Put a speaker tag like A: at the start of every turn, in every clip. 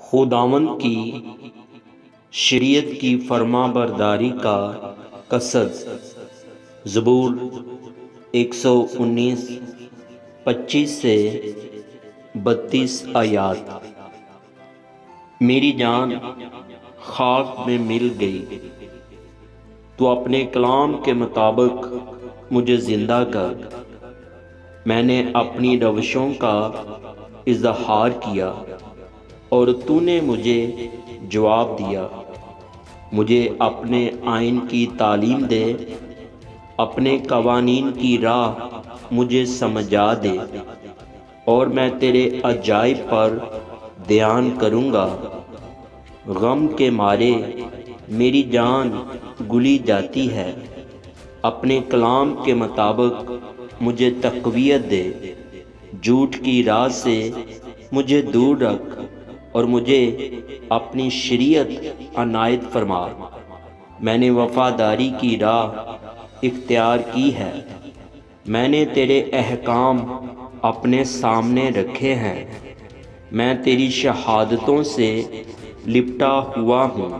A: खुदावंद की शरीयत की फरमाबरदारी का कसद। ज़बूर 119 25 से 32 आयात। मेरी जान खाक में मिल गई, तो अपने कलाम के मुताबिक मुझे ज़िंदा कर। मैंने अपनी रवशों का इजहार किया और तूने मुझे जवाब दिया। मुझे अपने आइन की तालीम दे, अपने कवानीन की राह मुझे समझा दे, और मैं तेरे अजाइब पर ध्यान करूँगा। गम के मारे मेरी जान गुली जाती है। अपने कलाम के मुताबिक मुझे तक़वियत दे। झूठ की राह से मुझे दूर रख और मुझे अपनी शरीयत अनायत फरमा। मैंने वफ़ादारी की राह इख्तियार की है। मैंने तेरे अहकाम अपने सामने रखे हैं। मैं तेरी शहादतों से लिपटा हुआ हूँ।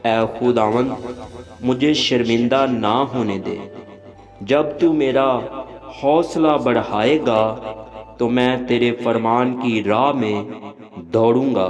A: ऐ खुदावंद, मुझे शर्मिंदा ना होने दे। जब तू मेरा हौसला बढ़ाएगा तो मैं तेरे फरमान की राह में दौड़ूंगा।